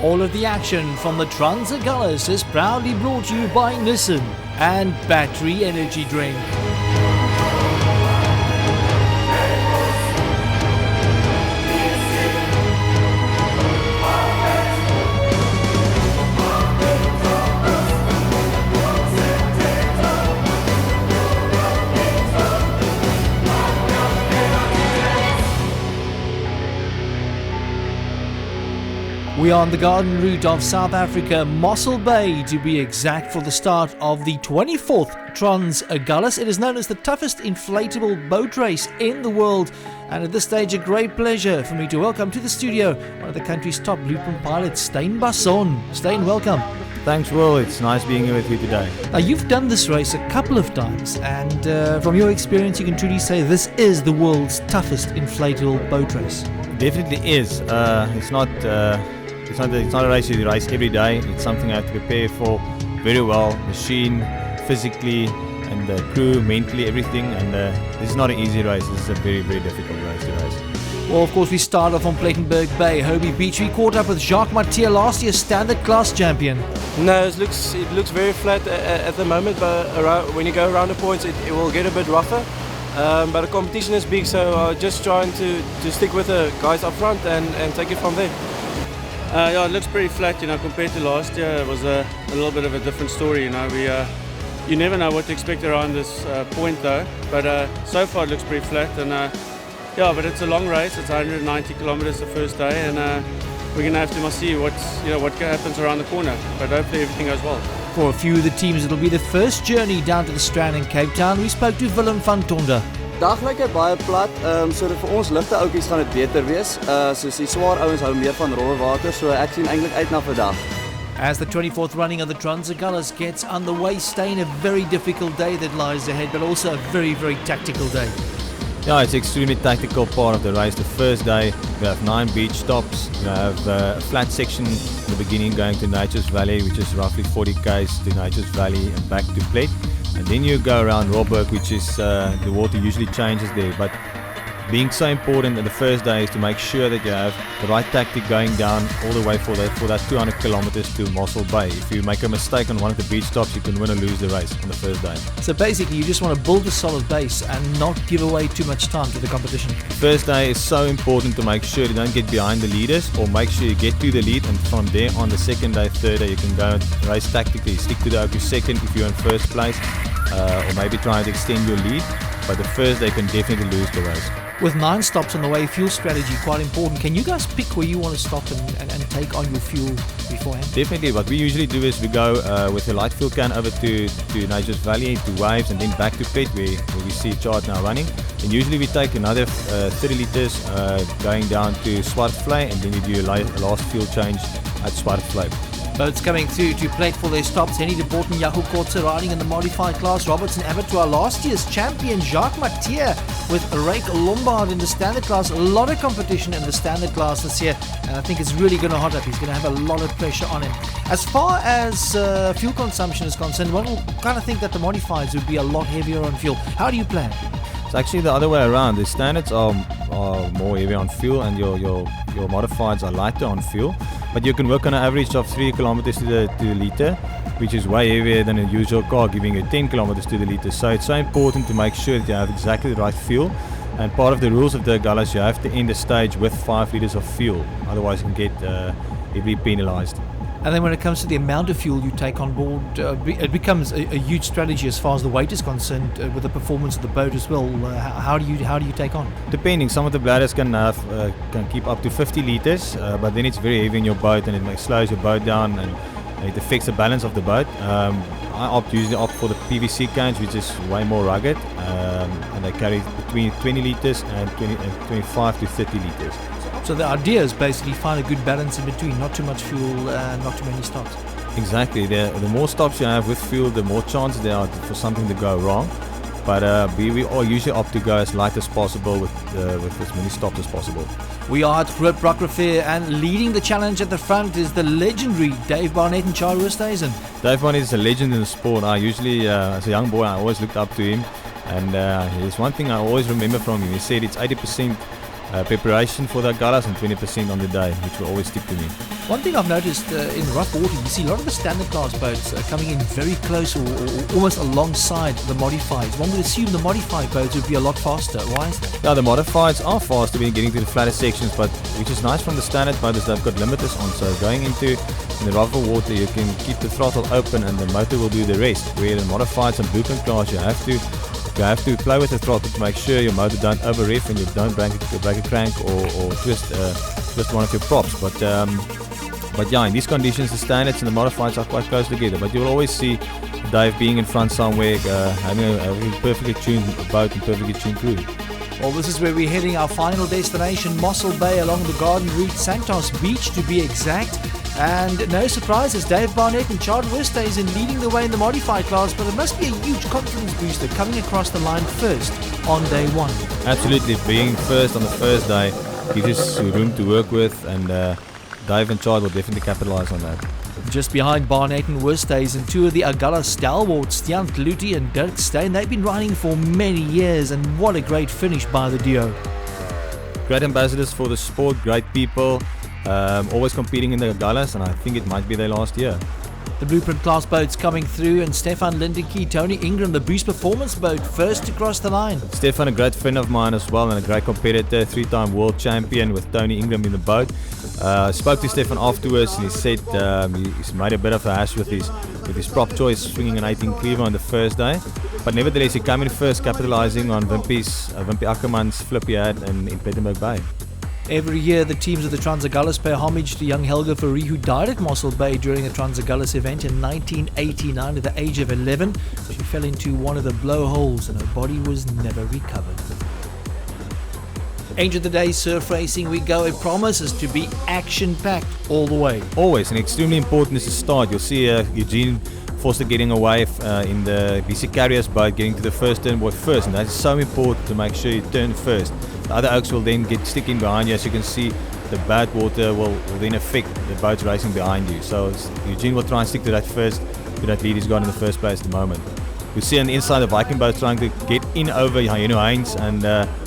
All of the action from the Trans Agulhas is proudly brought to you by Nissan and Battery Energy Drink. We are on the garden route of South Africa, Mossel Bay to be exact, for the start of the 24th Trans Agulhas. It is known as the toughest inflatable boat race in the world, and at this stage a great pleasure for me to welcome to the studio one of the country's top blueprint pilots, Steyn Basson. Steyn, welcome. Thanks, Will. It's nice being here with you today. Now, you've done this race a couple of times, and from your experience you can truly say this is the world's toughest inflatable boat race. Definitely is. It's not a race you race every day. It's something I have to prepare for very well, machine, physically, and the crew, mentally, everything. And this is not an easy race. This is a very, very difficult race to race. Well, of course, we start off on Plettenberg Bay, Hobie Beach. We caught up with Jacques Mathieu, last year's standard class champion. No, it looks very flat at the moment, but when you go around the points, it will get a bit rougher. But the competition is big, so just trying to stick with the guys up front and take it from there. Yeah, it looks pretty flat, compared to last year. It was a little bit of a different story, you never know what to expect around this point though, but so far it looks pretty flat, and but it's a long race. It's 190 kilometers the first day, and we're going to have to see what happens around the corner, but hopefully everything goes well. For a few of the teams, it'll be the first journey down to the Strand in Cape Town. We spoke to Willem van Tonder. Dag lyk dit baie plat, so vir ons ligte ouetjies gaan dit beter wees. Soos die swaar ouens hou meer van rolle water, so ek sien eintlik uit na vandag. As the 24th running of the Trans Agulhas gets underway, Steyn, a very difficult day that lies ahead, but also a very, very tactical day. Yeah, it's an extremely tactical part of the race. The first day, we have 9 beach stops. We have a flat section in the beginning going to Nature's Valley, which is roughly 40 km to Nature's Valley and back to Plet. And then you go around Robberg, which is the water usually changes there. But being so important in the first day is to make sure that you have the right tactic going down all the way for that 200 kilometers to Mossel Bay. If you make a mistake on one of the beach stops, you can win or lose the race on the first day. So basically, you just want to build a solid base and not give away too much time to the competition. First day is so important to make sure you don't get behind the leaders, or make sure you get to the lead, and from there on the second day, third day, you can go and race tactically. Stick to the OQ second if you're in first place, or maybe try to extend your lead, but the first day can definitely lose the race. With 9 stops on the way, fuel strategy quite important. Can you guys pick where you want to stop and take on your fuel beforehand? Definitely. What we usually do is we go with a light fuel can over to Nature's Valley, to Waves, and then back to Plet where we see Chart now running. And usually we take another 30 litres going down to Swartvlei, and then we do a last fuel change at Swartvlei. Boats coming through to Plet for their stops. Henny de Bort and Jaco Kotze riding in the modified class. Robertson Abattoir, last year's champion Jacques Mathieu with Rake Lombard in the standard class. A lot of competition in the standard class this year, and I think it's really going to hot up. He's going to have a lot of pressure on him. As far as fuel consumption is concerned, one will kind of think that the modifieds would be a lot heavier on fuel. How do you plan? It's actually the other way around. The standards are more heavy on fuel, and your modifieds are lighter on fuel. But you can work on an average of 3 kilometers to the litre, which is way heavier than a usual car, giving you 10 kilometers to the litre. So it's so important to make sure that you have exactly the right fuel. And part of the rules of the Agulhas, you have to end the stage with 5 litres of fuel. Otherwise, you can get heavily penalised. And then when it comes to the amount of fuel you take on board, it becomes a huge strategy as far as the weight is concerned, with the performance of the boat as well. How do you take on? Depending, some of the bladders can keep up to 50 litres, but then it's very heavy in your boat, and it slows your boat down, and it affects the balance of the boat. I usually opt for the PVC cans, which is way more rugged, and they carry between 20 litres and 25 to 30 litres. So the idea is basically find a good balance in between, not too much fuel, not too many stops. Exactly. The more stops you have with fuel, the more chance there are for something to go wrong. But we all usually opt to go as light as possible with as many stops as possible. We are at Groot Brakrivier, and leading the challenge at the front is the legendary Dave Barnett and Charlie Oosthuizen. Dave Barnett is a legend in the sport. I usually, as a young boy, I always looked up to him. And there's one thing I always remember from him. He said it's 80% preparation for the Agulhas and 20% on the day, which will always stick to me. One thing I've noticed in rough water, you see a lot of the standard class boats coming in very close or almost alongside the modifieds. One would assume the modified boats would be a lot faster. Why is that? Yeah, the modifieds are faster when getting to the flatter sections, but which is nice from the standard boat is they've got limiters on, so going into in the rougher water you can keep the throttle open and the motor will do the rest. Where the modifieds and blueprint class you have to play with the throttle to make sure your motor don't over rev and you don't break a crank or twist one of your props. But yeah, in these conditions the standards and the modifieds are quite close together, but you will always see Dave being in front somewhere, having a perfectly tuned boat and perfectly tuned crew. Well, this is where we're heading, our final destination, Mossel Bay along the Garden Route, Santos Beach to be exact. And no surprises, Dave Barnett and Chad Westhuizen leading the way in the modified class, but it must be a huge confidence booster coming across the line first on day one. Absolutely, being first on the first day gives us room to work with, and Dave and Chad will definitely capitalise on that. Just behind Barnett and Westhuizen, two of the Agulhas stalwarts, Stian Kluti and Dirk Steyn. They've been riding for many years, and what a great finish by the duo. Great ambassadors for the sport, great people, always competing in the Agulhas, and I think it might be their last year. The blueprint class boats coming through, and Stefan Lindeke, Tony Ingram, the Boost Performance boat, first to cross the line. Stefan, a great friend of mine as well, and a great competitor, 3-time world champion with Tony Ingram in the boat. I spoke to Stefan afterwards, and he said he's made a bit of a hash with his prop choice, swinging an 18 cleaver on the first day. But nevertheless, he came in first, capitalising on Wimpy Ackerman's flip he had in Plettenberg Bay. Every year, the teams of the Trans Agulhas pay homage to young Helge Fourie, who died at Mossel Bay during the Trans Agulhas event in 1989 at the age of 11. She fell into one of the blowholes and her body was never recovered. Angel of the Day, surf racing we go. It promises to be action-packed all the way. Always, and extremely important is the start. You'll see Eugene Foster getting away in the BC Carriers boat, getting to the first turn board first, and that's so important to make sure you turn first. The other oaks will then get sticking behind you. As you can see, the bad water will then affect the boats racing behind you. So Eugene will try and stick to that lead he's got in the first place at the moment. You see on the inside the Viking boat trying to get in over Haynes, and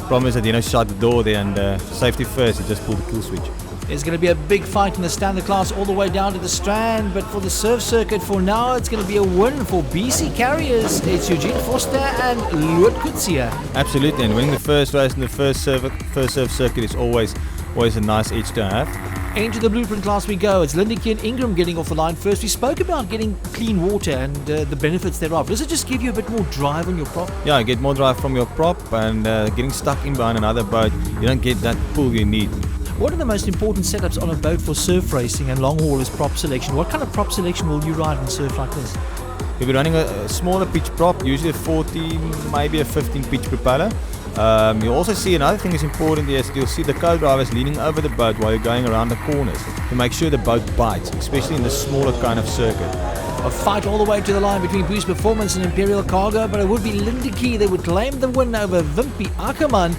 problem is that shut the door there, and safety first, he just pulled the kill switch. There's going to be a big fight in the standard class all the way down to the Strand, but for the surf circuit for now, it's going to be a win for BC Carriers. It's Eugene Foster and Loet Kutsia. Absolutely, and winning the first race in the first surf circuit is always a nice edge to have. Into the blueprint class we go. It's Lindeke and Ingram getting off the line first. We spoke about getting clean water and the benefits thereof. Does it just give you a bit more drive on your prop? Yeah, get more drive from your prop, and getting stuck in behind another boat, you don't get that pull you need. What are the most important setups on a boat for surf racing and long haul is prop selection? What kind of prop selection will you ride on surf like this? If you're running a smaller pitch prop, usually a 14, maybe a 15 pitch propeller. You'll also see another thing is important is you'll see the co-drivers leaning over the boat while you're going around the corners to make sure the boat bites, especially in the smaller kind of circuit. A fight all the way to the line between Boost Performance and Imperial Cargo, but it would be Lindeke that would claim the win over Wimpy Ackerman.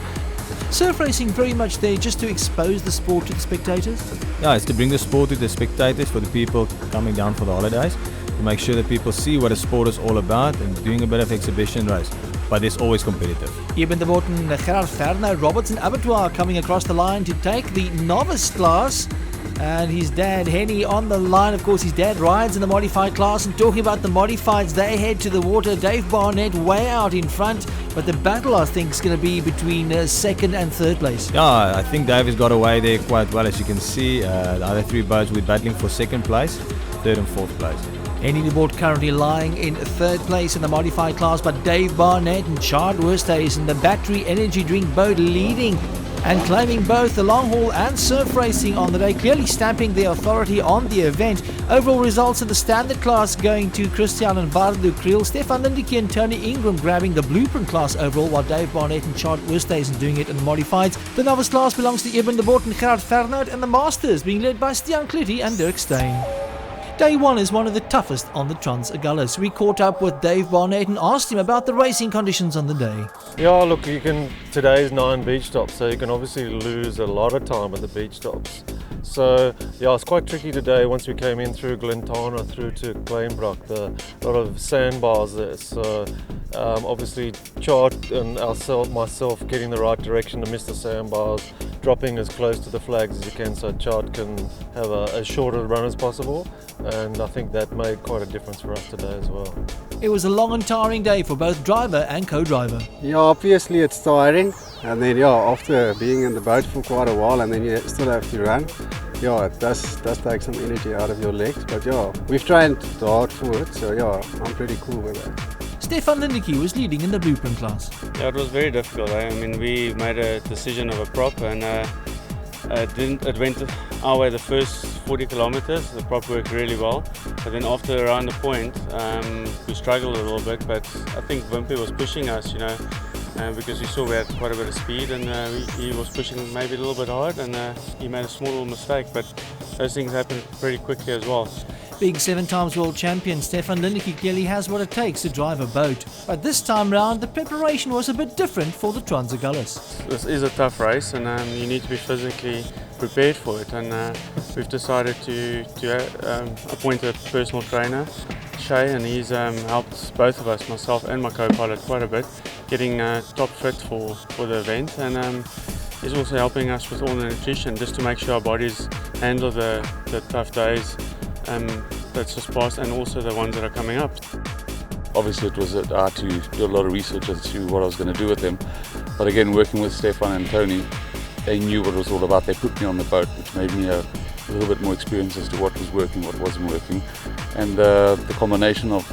Surf racing very much there just to expose the sport to the spectators? Yeah, it's to bring the sport to the spectators, for the people coming down for the holidays, to make sure that people see what the sport is all about and doing a bit of exhibition race. But it's always competitive. Eben de Morton, Gerard Fernau, Robertson Abattoir coming across the line to take the novice class. And his dad, Henny, on the line. Of course, his dad rides in the modified class. And talking about the modifieds, they head to the water. Dave Barnett way out in front. But the battle, I think, is going to be between second and third place. Yeah, I think Dave has got away there quite well. As you can see, the other three boats will be battling for second place, third and fourth place. Henny de Boort currently lying in third place in the modified class. But Dave Barnett and Chad Westhuizen, the battery energy drink boat, leading and claiming both the long haul and surf racing on the day, clearly stamping their authority on the event. Overall results of the standard class going to Christian and Vardu Kriel, Stefan Lindeke and Tony Ingram grabbing the blueprint class overall, while Dave Barnett and Chad Westhuizen doing it in the modifieds. The novice class belongs to Eben de Boort and Gerard Fernau, and the masters being led by Stian Kluti and Dirk Steyn. Day one is one of the toughest on the Trans Agulhas. We caught up with Dave Barnett and asked him about the racing conditions on the day. Yeah, look, today's 9 beach stops, so you can obviously lose a lot of time at the beach stops. So yeah, it's quite tricky today. Once we came in through Glentana through to Kleinbrock, a lot of sandbars there. So obviously Chart and myself getting the right direction to miss the sandbars, dropping as close to the flags as you can so Chart can have as short a run as possible, and I think that made quite a difference for us today as well. It was a long and tiring day for both driver and co-driver. Yeah, obviously it's tiring, and then after being in the boat for quite a while and then you still have to run, it does take some energy out of your legs, but we've trained hard for it, so I'm pretty cool with that. Stefan Lindeke was leading in the blueprint class. Yeah, it was very difficult. I mean, we made a decision of a prop, and it went our way the first 40 kilometers. The prop worked really well, but then after around the point, we struggled a little bit. But I think Wimpy was pushing us, because we saw we had quite a bit of speed, and he was pushing maybe a little bit hard, and he made a small little mistake. But those things happen pretty quickly as well. Big 7-times world champion Stefan Lindeke clearly has what it takes to drive a boat. But this time round, the preparation was a bit different for the Trans Agulhas. This is a tough race, and you need to be physically prepared for it. And we've decided to appoint a personal trainer, Shay, and he's helped both of us, myself and my co-pilot, quite a bit, getting top fit for the event. And he's also helping us with all the nutrition, just to make sure our bodies handle the tough days that's just passed, and also the ones that are coming up. Obviously I had to do a lot of research as to what I was going to do with them, but again, working with Stefan and Tony, they knew what it was all about. They put me on the boat, which made me a little bit more experience as to what was working, what wasn't working, and the combination of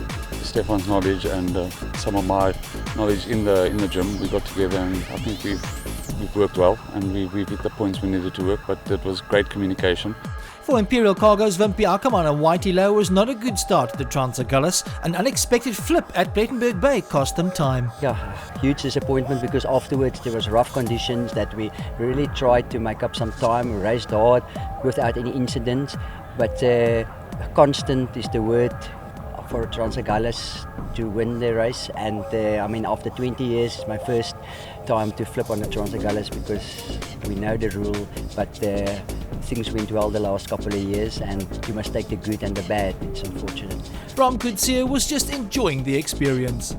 Stefan's knowledge and some of my knowledge in the gym, we got together, and I think we've worked well, and we've hit the points we needed to work, but it was great communication. For Imperial Cargo's Wimpy Ackerman and Whitey Lowe was not a good start to the Trans Agulhas. An unexpected flip at Plettenberg Bay cost them time. Yeah, huge disappointment, because afterwards there was rough conditions that we really tried to make up some time. We raced hard without any incidents, but constant is the word for Trans Agulhas to win the race. And after 20 years, it's my first time to flip on the Trans Agulhas, because we know the rule, but things went well the last couple of years, and you must take the good and the bad. It's unfortunate. Bram Coetzee was just enjoying the experience.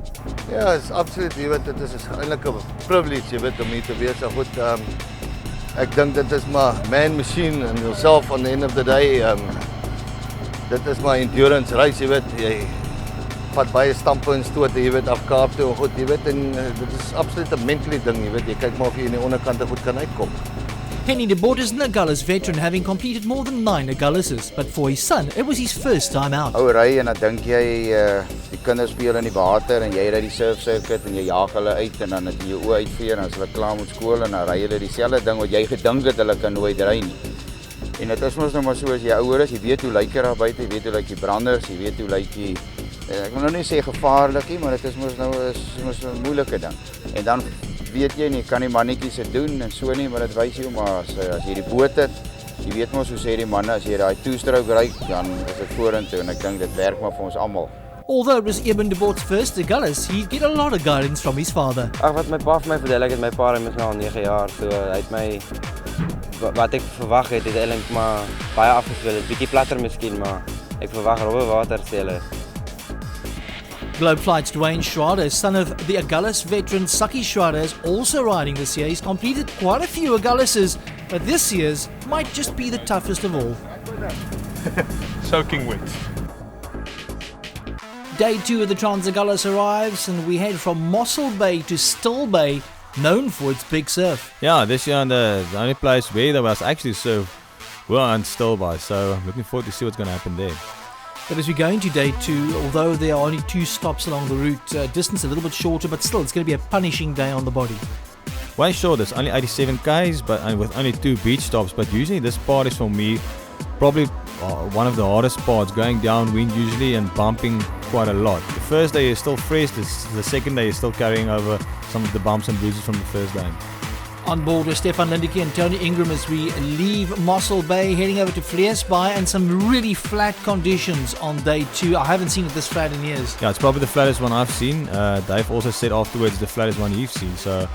Ja, is absoluut, dit is eintlik 'n privilege, om hier te wees. Goed, ek dink dit is maar man machine and yourself on the end of the day. Dit is maar endurance race, jy vat baie stampe en stote, af Kaap toe, goed, en dit is absoluut 'n mentale ding, jy kyk maar of jy in die onderkante goed kan uitkom. Henny de Bort is an Agulhas veteran, having completed more than 9 Agulhas, but for his son, it was his first time out. Ou ry en dan dink jy die kinders speel in die water en jy ry die surf circuit en jy jaag hulle uit en dan het jy jou oë uitvee en as hulle klaar met skool en dan ry hulle dieselfde ding wat jy gedink het hulle kan nooit ry nie. En dit is mos nou maar so as jy ouer is, jy weet hoe lyk daar buite, jy weet hoe lyk die branders, jy weet hoe lyk die ek wil nou nie sê gevaarlik nie, maar dit is mos nou 'n moeilike ding. En dan weet jy nie, kan die mannetjies dit doen en so nie, maar dit wys jou maar as jy die boot het, jy weet mos hoe sê die manne, as jy daai two-stroke ry, dan is dit vorentoe en ek dink dit werk maar vir ons almal. Although it was Eben de Bort's first Agulhas, he'd get a lot of guidance from his father. Wat my pa vir my vertel, ek het my pa is nou al 9 jaar, so hy het my wat ek verwag het eintlik maar baie afgespeel. Dit bietjie platter miskien, maar ek verwag robbe water sê hulle. Globe Flight's Dwayne Schrader, son of the Agulhas veteran Saki Schrader, is also riding this year. He's completed quite a few Agulhas, but this year's might just be the toughest of all. Soaking wet. Day 2 of the Trans Agulhas arrives, and we head from Mossel Bay to Still Bay, known for its big surf. Yeah, this year the only place where there was actually surf were on Still Bay, so I'm looking forward to see what's going to happen there. But as we go into day 2, although there are only 2 stops along the route, distance a little bit shorter, but still it's going to be a punishing day on the body. Way short, it's only 87 k's, but with only 2 beach stops. But usually this part is for me probably one of the hardest parts, going downwind usually and bumping quite a lot. The first day is still fresh, the second day is still carrying over some of the bumps and bruises from the first day. On board with Stefan Lindeke and Tony Ingram as we leave Mossel Bay, heading over to Vleesbaai, and some really flat conditions on day 2. I haven't seen it this flat in years. Yeah, it's probably the flattest one I've seen. Dave also said afterwards the flattest one you've seen. So,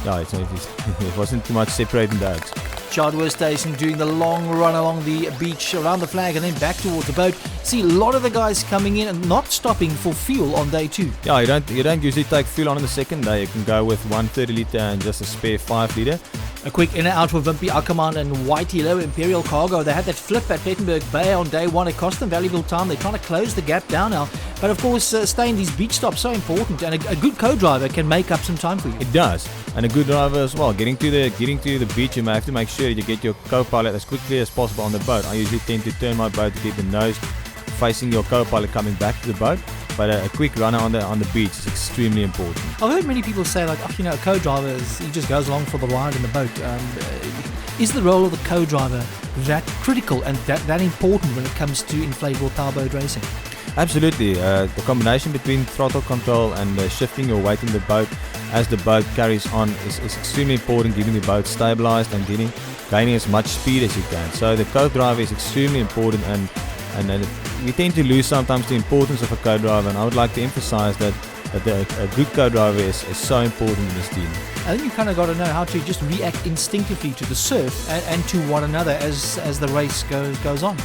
yeah, it wasn't too much separating that. Chadwell Station doing the long run along the beach around the flag and then back towards the boat. See a lot of the guys coming in and not stopping for fuel on day 2. Yeah, you don't usually take fuel on the second day. You can go with 1 30 litre and just a spare 5 litre. A quick in and out for Wimpy Ackerman and Whitey Low Imperial Cargo. They had that flip at Plettenberg Bay on day one. It cost them valuable time. They're trying to close the gap down now. But of course, staying these beach stops so important, and a good co-driver can make up some time for you. It does, and a good driver as well. Getting to the beach, you may have to make sure you get your co-pilot as quickly as possible on the boat. I usually tend to turn my boat to keep the nose facing your co-pilot coming back to the boat. But a quick runner on the beach is extremely important. I've heard many people say, like, a co-driver, he just goes along for the ride in the boat. Is the role of the co-driver that critical and that important when it comes to inflatable powerboat racing? Absolutely. The combination between throttle control and shifting your weight in the boat as the boat carries on is extremely important, keeping the boat stabilized and gaining as much speed as you can. So the co-driver is extremely important, and we tend to lose sometimes the importance of a co-driver, and I would like to emphasize that a good co-driver is so important in this team. I think you kind of got to know how to just react instinctively to the surf and to one another as the race goes on.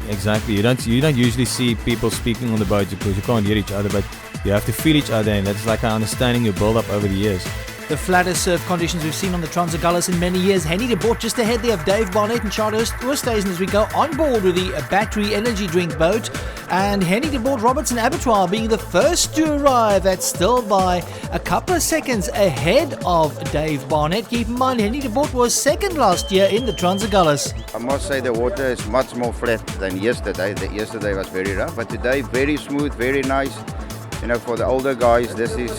Exactly. You don't usually see people speaking on the boat because you can't hear each other, but you have to feel each other, and that's like an understanding you build up over the years. The flattest surf conditions we've seen on the Trans Agulhas in many years. Henny de Bort just ahead there of Dave Barnett and Charles Oosthuizen as we go on board with the battery energy drink boat. And Henny de Bort, Robertson Abattoir being the first to arrive at still by a couple of seconds ahead of Dave Barnett. Keep in mind, Henny de Bort was second last year in the Trans Agulhas. I must say the water is much more flat than yesterday. Yesterday was very rough, but today very smooth, very nice. For the older guys, this is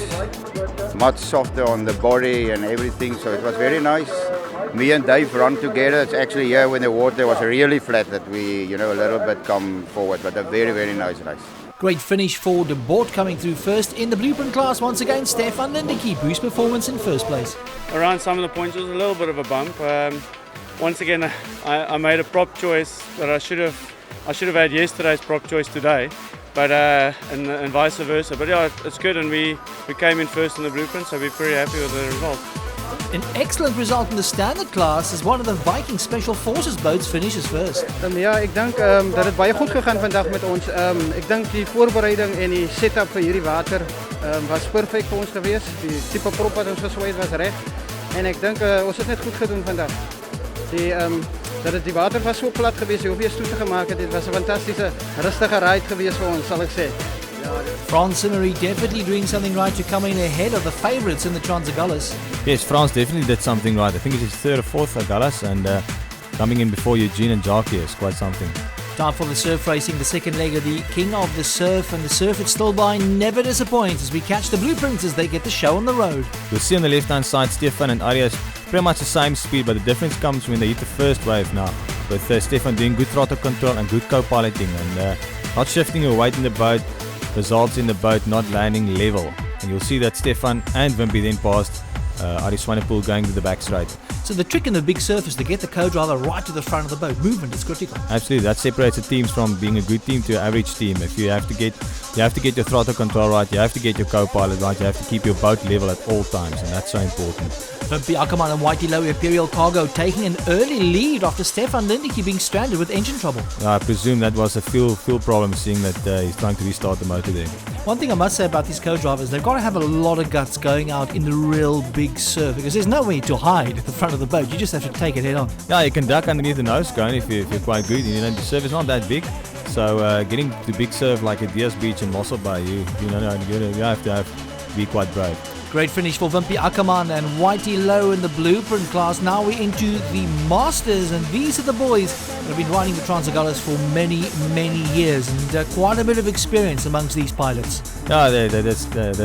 much softer on the body and everything, so it was very nice. Me and Dave run together. It's actually here when the water was really flat that we, a little bit come forward, but a very, very nice race. Great finish for de Bort coming through first in the blueprint class. Once again, Stefan Lindicke, boost performance in first place. Around some of the points was a little bit of a bump. Once again, I made a prop choice that I should have had yesterday's prop choice today. But and vice versa. But yeah, it's good, and we came in first in the blueprint, so we're pretty happy with the result. An excellent result in the standard class as one of the Viking Special Forces boats finishes first. Ja, ek dink dat dit baie goed gegaan vandag met ons. Ek dink die voorbereiding en die setup vir hierdie water was perfek vir ons geweest. Die tipe prop wat ons geswaai het was reg. En ek dink ons het net goed gedoen vandag. Die water was so plat geweest, jy hoef nie stoete gemaak het. Dit was 'n fantastiese rustige ride geweest vir ons, sal ek sê. France Simmery definitely doing something right to come in ahead of the favourites in the Trans Agulhas. Yes, France definitely did something right. I think it's his third or fourth Agulhas, and coming in before Eugene and Jackie is quite something. Time for the surf racing, the second leg of the King of the Surf, and the surf at Stilbaai never disappoints as we catch the blueprints as they get the show on the road. You'll see on the left-hand side, Stefan and Arias pretty much the same speed, but the difference comes when they hit the first wave now. With Stefan doing good throttle control and good co-piloting, and not shifting your weight in the boat results in the boat not landing level. And you'll see that Stefan and Wimpy then passed Arie Swanepoel going to the back straight. So the trick in the big surf is to get the co-driver right to the front of the boat. Movement is critical. Absolutely, that separates the teams from being a good team to an average team. If you have to get your throttle control right, you have to get your co-pilot right, you have to keep your boat level at all times, and that's so important. Wimpy Ackerman and Whitey Low Imperial Cargo taking an early lead after Stefan Lindicke being stranded with engine trouble. I presume that was a fuel problem, seeing that he's trying to restart the motor there. One thing I must say about these co-drivers, they've got to have a lot of guts going out in the real big surf, because there's nowhere to hide at the front of the boat. You just have to take it head on. Yeah, you can duck underneath the nose cone if you're quite good. The surf is not that big, so getting to big surf like at Deers Beach and Mossel Bay, you have to be quite brave. Great finish for Wimpy Ackerman and Whitey Low in the blueprint class. Now we're into the Masters, and these are the boys that have been riding the Trans Agulhas for many, many years, and quite a bit of experience amongst these pilots. Yeah, they're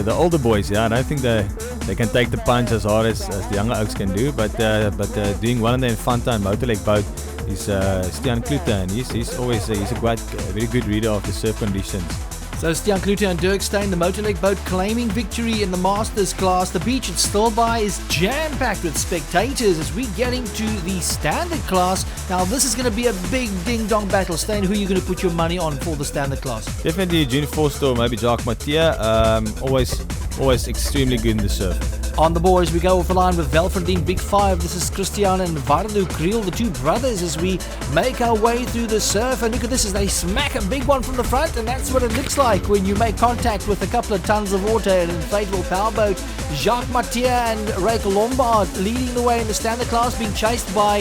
the older boys. Yeah, I don't think they can take the punch as hard as the younger oaks can do, but doing well in the Infanta and Motorleg boat is Stian Klute, and he's a very good reader of the surf conditions. So Stian Klute and Dirk Steyn, the Motorleg boat, claiming victory in the Masters class. The beach at Stilbaai is jam-packed with spectators as we get into the standard class. Now this is going to be a big ding-dong battle. Steyn, who are you going to put your money on for the standard class? Definitely Eugene Forster or maybe Jacques Mathieu. Always extremely good in the surf. On the boards, we go off the line with Velverdien Big Five. This is Christian and Vardu Kriel, the two brothers, as we make our way through the surf. And look at this as they smack a big one from the front, and that's what it looks like when you make contact with a couple of tons of water in an inflatable powerboat. Jacques Mathieu and Rake Lombard leading the way in the standard class, being chased by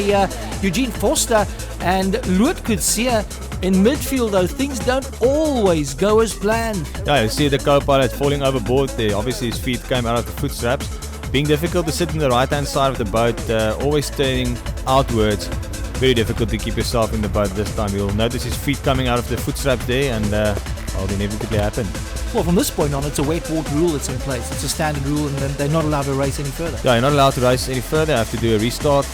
Eugene Foster and Loet Kutsia. In midfield, though, things don't always go as planned. Yeah, you see the co-pilot falling overboard there. Obviously, his feet came out of the foot straps. Being difficult to sit in the right-hand side of the boat, always turning outwards. Very difficult to keep yourself in the boat this time. You'll notice his feet coming out of the foot straps there, and well, they inevitably happen. Well, from this point on, it's a wet water rule that's in place. It's a standard rule, and then they're not allowed to race any further. Yeah, you're not allowed to race any further. You have to do a restart.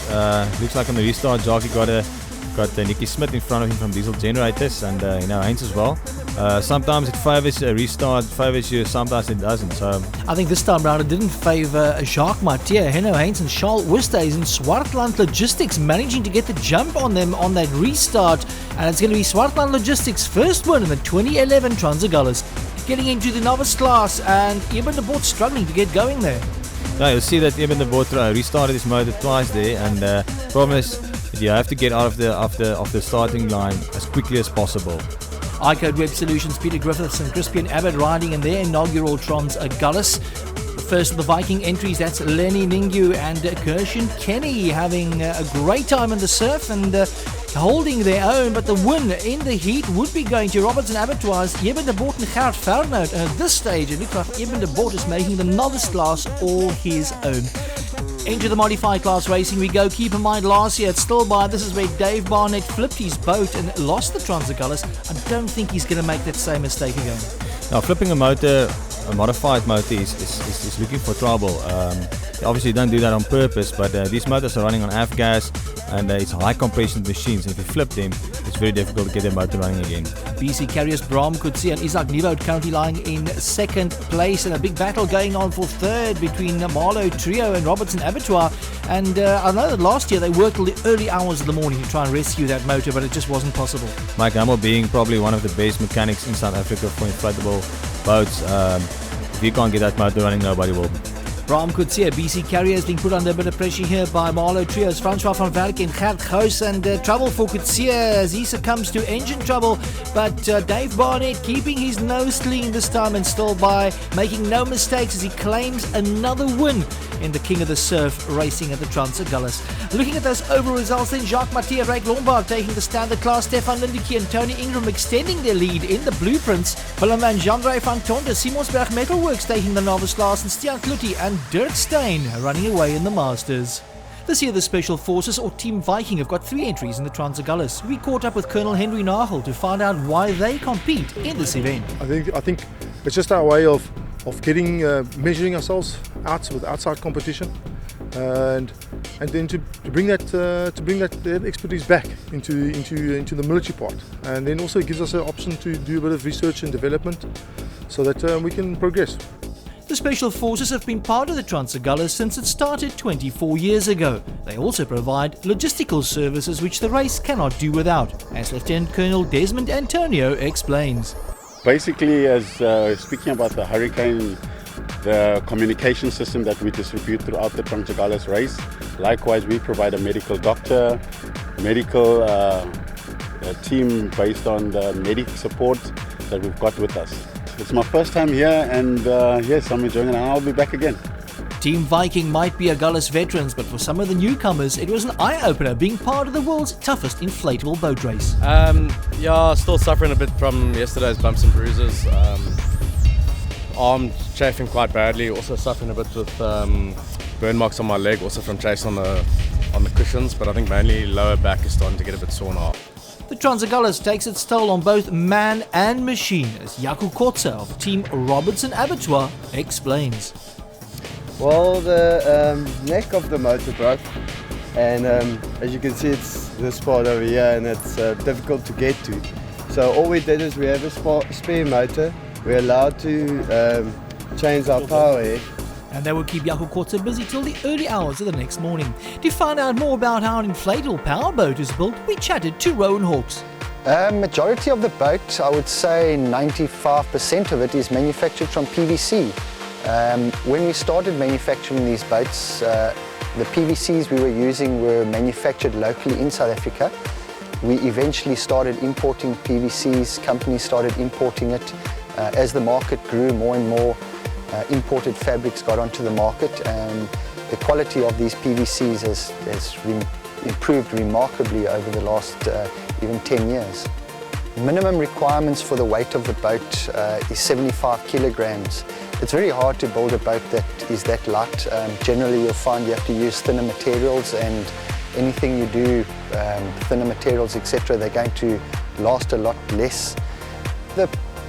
Looks like on the restart, Jackie got Nicky Smith in front of him from Diesel Generators, and Heinz as well. Sometimes it favours a restart, favours you, sometimes it doesn't. So I think this time round it didn't favour Jacques Mathieu. Henno Heinz and Charles Oosthuizen in Swartland Logistics managing to get the jump on them on that restart, and it's going to be Swartland Logistics' first win in the 2011 Trans Agulhas. Getting into the novice class, and Eben de Bort struggling to get going there. Yeah, you'll see that Eben de Bort restarted his motor twice there, and problem is you have to get out of the starting line as quickly as possible. iCode Web Solutions, Peter Griffiths and Crispian Abbott riding in their inaugural Trans Agulhas. First of the Viking entries, that's Lenny Ningyu and Kirshen Kenny having a great time in the surf and holding their own, but the win in the heat would be going to Robertson Abattoirs, Eben de Bort and Gert Vernout. And at this stage, it looks like Eben de Bort is making the novice class all his own. Into the modified class racing we go. Keep in mind, last year at Stillby, this is where Dave Barnett flipped his boat and lost the Trans Agulhas. I don't think he's going to make that same mistake again. Now, flipping a modified motor is looking for trouble. Obviously, you don't do that on purpose, but these motors are running on F-gas, and it's high compression machines. And if you flip them, it's very difficult to get the motor running again. BC carriers Bram Kutsi and Isaac Nieuwoud currently lying in second place, and a big battle going on for third between Marlow Trio and Robertson Abattoir. And I know that last year they worked till the early hours of the morning to try and rescue that motor, but it just wasn't possible. Mike Hamill being probably one of the best mechanics in South Africa for inflatable boats. If you can't get that motor running, nobody will. Bram Kutsia, BC Carriers being put under a bit of pressure here by Marlow Trios, Francois van Werk and Gert Gous, and trouble for Kutsia as he succumbs to engine trouble. But Dave Barnett keeping his nose clean this time and still by making no mistakes as he claims another win in the King of the Surf racing at the Trans Agulhas. Looking at those overall results then, Jacques Mathieu, Rake Lombard taking the standard class, Stefan Lindeke and Tony Ingram extending their lead in the blueprints, Willem and Jean-Ray van Tonde, Simonsberg Metalworks taking the novice class, and Stian Klutti and Dirk Steyn running away in the Masters. This year the Special Forces or Team Viking have got 3 entries in the Trans Agulhas. We caught up with Colonel Henry Nagel to find out why they compete in this event. I think it's just our way of getting measuring ourselves with outside competition, and then to bring that expertise back into the military part, and then also it gives us an option to do a bit of research and development so that we can progress. The Special Forces have been part of the Trans Agulhas since it started 24 years ago. They also provide logistical services which the race cannot do without, as Lieutenant Colonel Desmond Antonio explains. Basically, as speaking about the hurricane, the communication system that we distribute throughout the Trans Agulhas race. Likewise, we provide a medical doctor, medical team based on the medic support that we've got with us. It's my first time here, and yes, I'm enjoying it, and I'll be back again. Team Viking might be Agulhas veterans, but for some of the newcomers, it was an eye-opener being part of the world's toughest inflatable boat race. Yeah, still suffering a bit from yesterday's bumps and bruises. Arm chafing quite badly, also suffering a bit with burn marks on my leg, also from chasing on the cushions, but I think mainly lower back is starting to get a bit sore now. The Trans Agulhas takes its toll on both man and machine, as Jaco Kotze of Team Robertson Abattoir explains. Well, the neck of the motor broke, and as you can see, it's this part over here, and it's difficult to get to. So all we did is we have a spare motor. We're allowed to change our power head. And they will keep Jaco Kotze busy till the early hours of the next morning. To find out more about how an inflatable powerboat is built, we chatted to Rowan Hawks. Majority of the boat, I would say 95% of it is manufactured from PVC. When we started manufacturing these boats, the PVCs we were using were manufactured locally in South Africa. We eventually started importing PVCs, companies started importing it. As the market grew, more and more imported fabrics got onto the market, and the quality of these PVCs has improved remarkably over the last even 10 years. Minimum requirements for the weight of the boat is 75 kilograms. It's very hard to build a boat that is that light. Generally you'll find you have to use thinner materials, and anything you do, thinner materials, etc., they're going to last a lot less. The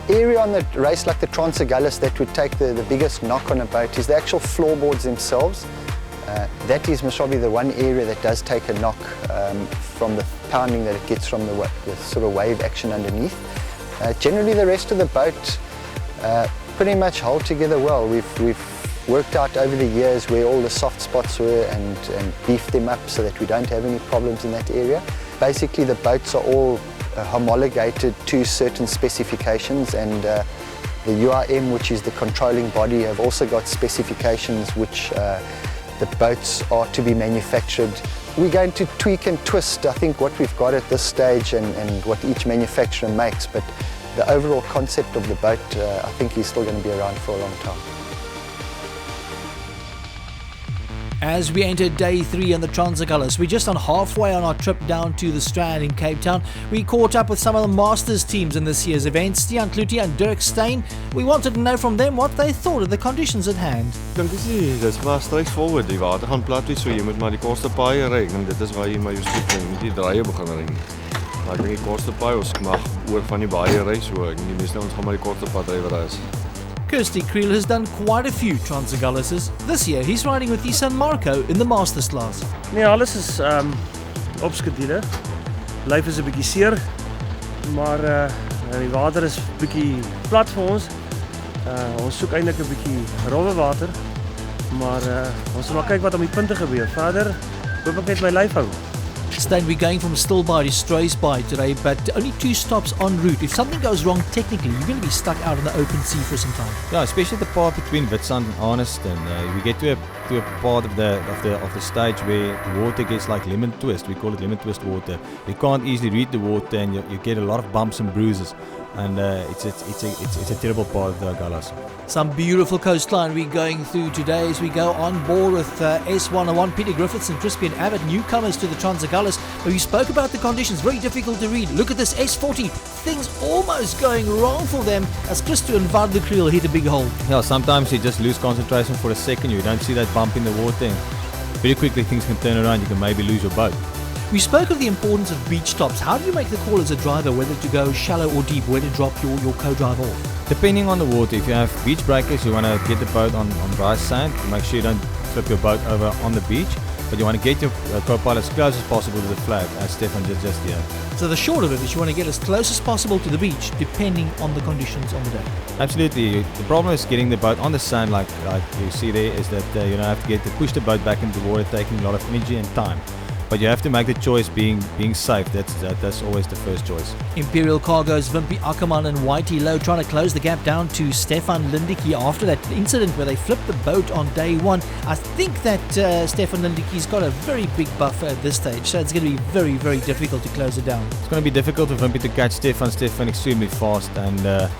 area on the race like the Trans Agulhas that would take the biggest knock on a boat is the actual floorboards themselves. That is most probably the one area that does take a knock from the pounding that it gets from the sort of wave action underneath. Generally the rest of the boat pretty much hold together well. We've worked out over the years where all the soft spots were and beefed them up so that we don't have any problems in that area. Basically the boats are all homologated to certain specifications, and the URM, which is the controlling body, have also got specifications which the boats are to be manufactured. We're going to tweak and twist, I think, what we've got at this stage and what each manufacturer makes, but the overall concept of the boat, I think, is still going to be around for a long time. As we enter day 3 on the Trans Agulhas, we're just on halfway on our trip down to the Strand in Cape Town. We caught up with some of the Masters teams in this year's event, Stian Kluti and Dirk Steyn. We wanted to know from them what they thought of the conditions at hand. Ek dink dis maar straightforward. Die water gaan plat wees, so jy moet maar die kortste paaie ry. En dit is waar jy maar jou spoed neem, nie die draaie begin ry nie. Maar ek dink die kortste paai, ons mag oor van die baie ry, so ek dink die meeste ons gaan maar die kortste pad ry wat daar is. Kirsty Creel has done quite a few Trans Agulhas. This year he's riding with his son Marco in the Masters class. Nee, alles is op skedule. Lyf is 'n bietjie seer, maar die water is bietjie plat vir ons. Ons soek eintlik 'n bietjie rowwe water, maar ons moet maar kyk wat om die punte gebeur. Verder hoop ek net my lyf hou. Steyn, we're going from Stilbaai to Struisbaai today, but only 2 stops en route. If something goes wrong technically, you're going to be stuck out in the open sea for some time. Yeah, especially the part between Witstrand and Arniston. We get to a part of the stage where the water gets like lemon twist. We call it lemon twist water. You can't easily read the water, and you get a lot of bumps and bruises. And it's a terrible part of the Agulhas. Some beautiful coastline we're going through today as we go on board with S101, Peter Griffiths and Crispian Abbott, newcomers to the Trans Agulhas. We spoke about the conditions, very difficult to read. Look at this S40, things almost going wrong for them as Christo and Van der Kriel hit a big hole. Yeah, sometimes you just lose concentration for a second, you don't see that bump in the water, and very quickly things can turn around, you can maybe lose your boat. We spoke of the importance of beach tops. How do you make the call as a driver whether to go shallow or deep, where to drop your co-drive off? Depending on the water, if you have beach breakers, you want to get the boat on dry sand, make sure you don't flip your boat over on the beach, but you want to get your co-pilot as close as possible to the flag, as Stefan just did. So the short of it is you want to get as close as possible to the beach, depending on the conditions on the day. Absolutely. The problem is getting the boat on the sand, like you see there, is that you have to push the boat back into the water, taking a lot of energy and time. But you have to make the choice being safe. That's always the first choice. Imperial Cargo's Wimpy Ackerman and Whitey Lowe trying to close the gap down to Stefan Lindicke after that incident where they flipped the boat on day 1. I think that Stefan Lindicke's got a very big buffer at this stage, so it's going to be very, very difficult to close it down. It's going to be difficult for Wimpy to catch Stefan. Stefan extremely fast, and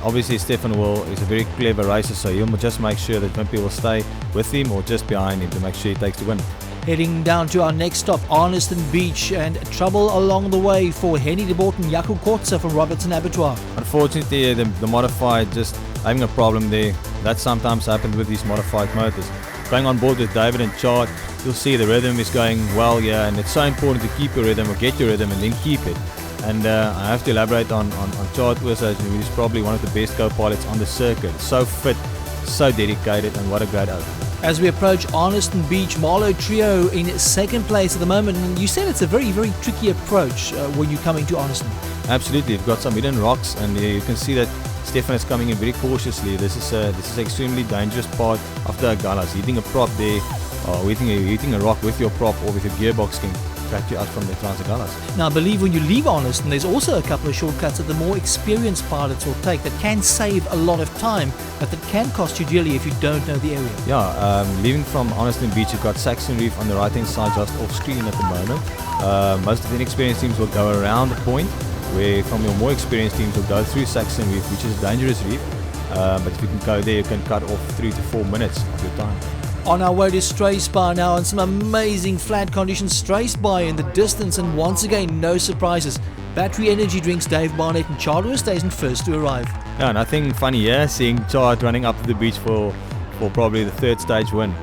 obviously Stefan is a very clever racer, so he'll just make sure that Wimpy will stay with him or just behind him to make sure he takes the win. Heading down to our next stop, Arniston Beach, and trouble along the way for Henny de Bort and Jaco Kortze from Robertson Abattoir. Unfortunately, the modified just having a problem there. That sometimes happens with these modified motors. Going on board with David and Chart, you'll see the rhythm is going well here, and it's so important to keep your rhythm or get your rhythm and then keep it. And I have to elaborate on Chart Ursa, who's probably one of the best co-pilots on the circuit. So fit, so dedicated, and what a great outfit. As we approach Arniston Beach, Marlow Trio in second place at the moment, and you said it's a very, very tricky approach when you're coming to Arniston. Absolutely, you've got some hidden rocks, and you can see that Stefan is coming in very cautiously. This is an extremely dangerous part of the Agulhas. Hitting a prop there, or hitting a rock with your prop or with your gearbox extract you out from the Trans Agulhas. Now, I believe when you leave Honest, there's also a couple of shortcuts that the more experienced pilots will take that can save a lot of time, but that can cost you dearly if you don't know the area. Yeah, leaving from Honeston Beach, you've got Saxon Reef on the right-hand side, just off screen at the moment. Most of the inexperienced teams will go around the point, where from your more experienced teams will go through Saxon Reef, which is a dangerous reef. But if you can go there, you can cut off 3 to 4 minutes of your time. On our way to Strathspur now, and some amazing flat conditions. Strathspur in the distance, and once again, no surprises. Battery Energy Drinks, Dave Barnett and Chad Station first to arrive. Yeah, nothing funny here, seeing Chad running up to the beach for probably the third stage win.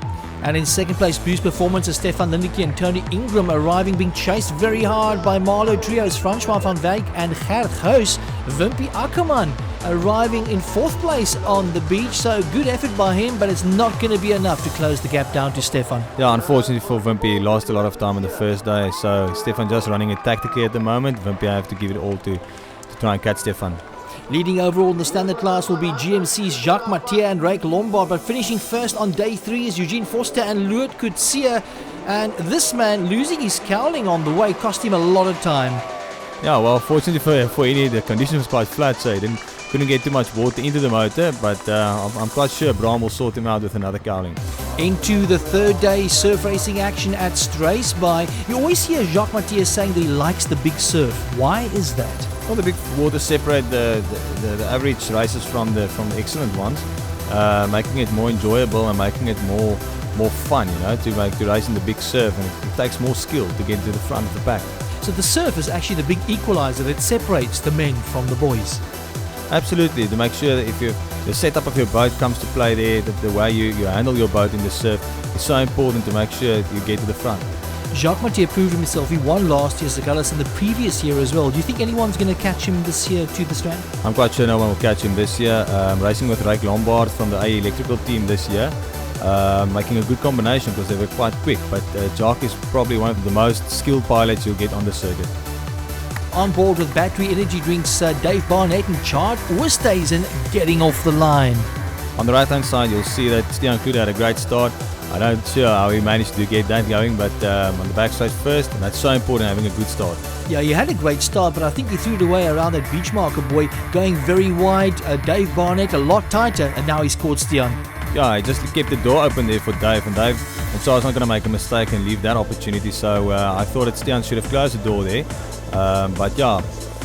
And in second place, Boost Performances, Stefan Lindeke and Tony Ingram arriving, being chased very hard by Marlo Trios, Francois van Wyk and Gert Huis. Wimpy Ackerman arriving in fourth place on the beach, so good effort by him, but it's not going to be enough to close the gap down to Stefan. Yeah, unfortunately for Wimpy, he lost a lot of time on the first day, so Stefan just running it tactically at the moment. Wimpy have to give it all to try and catch Stefan. Leading overall in the standard class will be GMC's Jacques Mathieu and Ryk Lombard, but finishing first on day 3 is Eugene Foster and Loert Coetzee, and this man losing his cowling on the way cost him a lot of time. Yeah, well, fortunately for Eddie, the condition was quite flat, so he couldn't get too much water into the motor, but I'm quite sure Bram will sort him out with another cowling. Into the third day surf racing action at Strathspur. You always hear Jacques Mathieu saying that he likes the big surf. Why is that? Well, the big water separate the average races from the excellent ones, making it more enjoyable and making it more fun, to race in the big surf, and it takes more skill to get to the front of the pack. So the surf is actually the big equalizer that separates the men from the boys. Absolutely, to make sure that if the setup of your boat comes to play there, the way you handle your boat in the surf is so important to make sure you get to the front. Jacques Mathieu proved himself. He won last year's Agulhas and the previous year as well. Do you think anyone's going to catch him this year to the strand? I'm quite sure no one will catch him this year. Racing with Ryk Lombard from the AE Electrical team this year, making a good combination because they were quite quick. But Jacques is probably one of the most skilled pilots you'll get on the circuit. On board with Battery Energy Drinks, Dave Barnett and Chad Oosthuizen getting off the line. On the right hand side, you'll see that Stian Klude had a great start. I'm not sure how he managed to get that going, but on the backside first, and that's so important, having a good start. Yeah, he had a great start, but I think he threw it away around that beach marker boy, going very wide. Dave Barnett a lot tighter, and now he's caught Stian. Yeah, he just kept the door open there for Dave, and Charles not going to make a mistake and leave that opportunity, so I thought that Stian should have closed the door there. But yeah,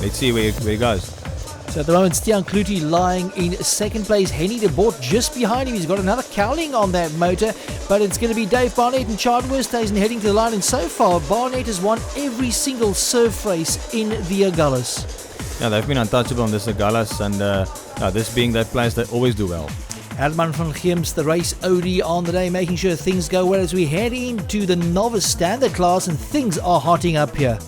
let's see where he goes. So at the moment, Stian Kluti lying in second place. Henny de Bort just behind him. He's got another cowling on that motor, but it's going to be Dave Barnett and Chad Oosthuizen heading to the line. And so far, Barnett has won every single surf race in the Agulhas. Yeah, they've been untouchable on this Agulhas, and this being that place, they always do well. Herman van Geems, the race OD on the day, making sure things go well as we head into the novice standard class, and things are hotting up here.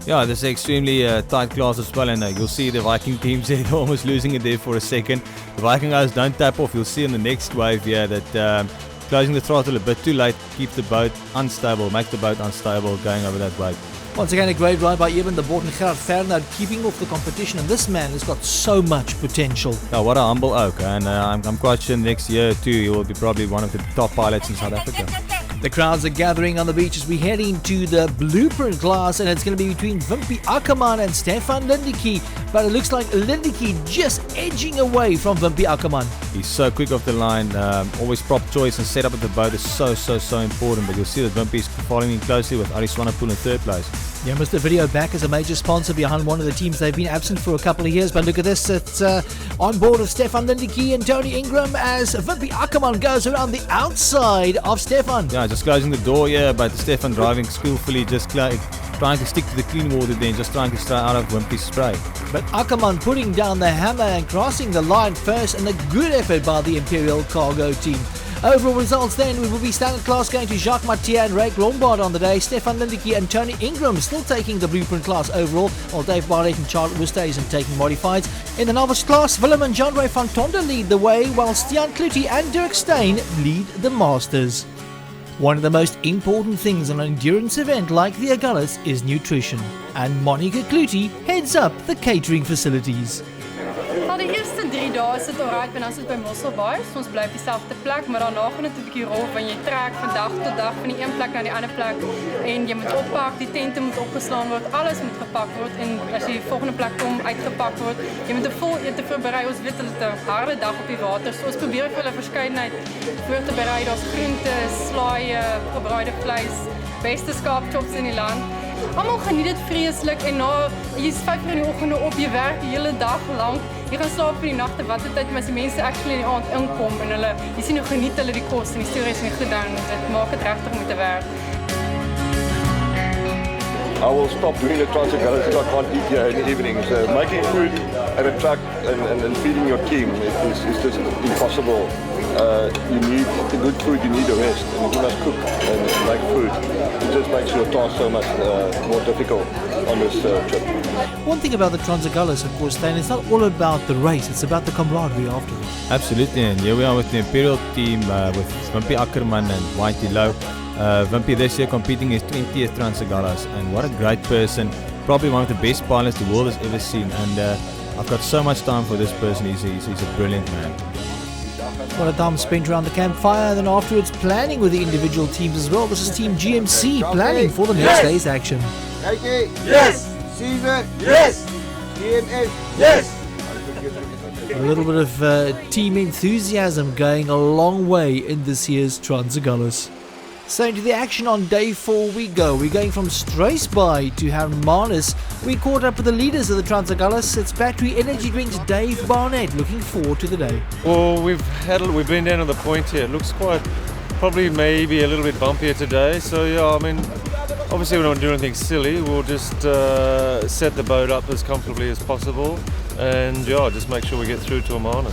Yeah, this is extremely tight class as well, and you'll see the Viking teams there almost losing it there for a second. The Viking guys don't tap off. You'll see in the next wave here that closing the throttle a bit too late, keep the boat unstable, make the boat unstable going over that wave. Once again, a great ride by Eben de Bort and Gerard Fernand, keeping off the competition, and this man has got so much potential. Yeah, what a humble oak, and I'm quite sure next year too he will be probably one of the top pilots in South Africa. The crowds are gathering on the beach as we head into the blueprint class, and it's going to be between Wimpy Ackerman and Stefan Lindeke, but it looks like Lindeke just edging away from Wimpy Ackerman. He's so quick off the line, always prop choice and setup of the boat is so important, but you'll see that Wimpy is following in closely with Ari Swanepoel in third place. Yeah, Mr. Video back as a major sponsor behind one of the teams. They've been absent for a couple of years, but look at this. It's on board of Stefan Lindeke and Tony Ingram as Wimpy Ackerman goes around the outside of Stefan. Yeah, just closing the door here, but Stefan driving skillfully, just trying to stick to the clean water there and just trying to stay out of Wimpy's spray. But Ackerman putting down the hammer and crossing the line first, and a good effort by the Imperial Cargo team. Overall results then, we will be standard class going to Jacques Mathieu and Ryk Lombard on the day. Stefan Lindeke and Tony Ingram still taking the blueprint class overall, while Dave Barnett and Chad Oosthuizen taking modifieds. In the novice class, Willem and Jean-Ray van Tonder lead the way, while Stian Kluti and Dirk Steyn lead the masters. One of the most important things on an endurance event like the Agulhas is nutrition, and Monica Kluti heads up the catering facilities. Van de eerste 3 daar is dit alright, want dan is dit by Mosselbaai, so ons bly op dieselfde plek, maar daarna gaan dit 'n bietjie rof want jy trek van dag tot dag van die een plek na die ander plek en jy moet oppak, die tente moet opgeslaan word, alles moet gepak word en as jy die volgende plek kom uitgepak word. Jy moet 'n vol ete voorberei. Ons weet hulle het 'n harde dag op die water, so ons probeer vir hulle verskeidenheid voor te berei. Daar's groente, slaaie, gebraaide vleis, beste skaapchops in die land. Almal geniet dit vreeslik en na jy's 5 uur in die oggend op, jy werk die hele dag lank. Jy gaan slaap in die nagte watter tyd, maar as die mense actually in die aand inkom en hulle jy sien hoe geniet hulle die kos en die stories en die goed dan dit maak dit regtig met 'n werk. I will stop doing the Trans Agulhas because I can't eat here in the evening. So making food at a truck and feeding your team is just impossible. You need the good food, you need the rest, and you must cook and make food. It just makes your task so much more difficult on this trip. One thing about the Trans Agulhas, of course, Stan, it's not all about the race, it's about the camaraderie afterwards. Absolutely, and here we are with the Imperial team with Wimpy Ackerman and Whitey Lowe. Wimpy this year competing his 20th Trans Agulhas, and what a great person, probably one of the best pilots the world has ever seen, and I've got so much time for this person. He's a brilliant man. What a time spent around the campfire, then afterwards planning with the individual teams as well. This is Team GMC planning for the next day's action. Nike, yes. Caesar, yes. GMS, yes. A little bit of team enthusiasm going a long way in this year's Trans Agulhas. So into the action on day 4 we go. We're going from Struisbaai to Hermanus. We caught up with the leaders of the Trans Agulhas. It's Battery Energy Drinks Dave Barnett. Looking forward to the day. Well, we've been down on the point here. It looks probably maybe a little bit bumpier today. So yeah, I mean, obviously we don't do anything silly. We'll just set the boat up as comfortably as possible, and yeah, just make sure we get through to Hermanus.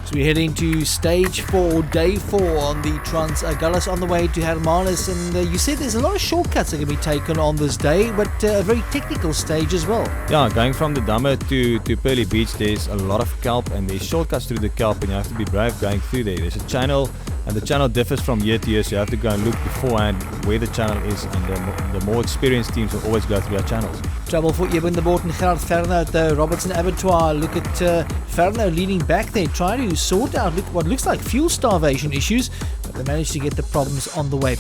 So we're heading to stage 4, day 4 on the Trans Agulhas on the way to Hermanus, and you said there's a lot of shortcuts that can be taken on this day, but a very technical stage as well. Yeah, going from the Damme to Pearly Beach, there's a lot of kelp and there's shortcuts through the kelp, and you have to be brave going through there. There's a channel, and the channel differs from year to year, so you have to go and look beforehand where the channel is, and the more experienced teams will always go through our channels. Trouble for Eben de Bort and Gerard Ferno at the Robertson Abattoir. Look at Ferno leaning back there, trying to sort out what looks like fuel starvation issues, but they managed to get the problems on the way.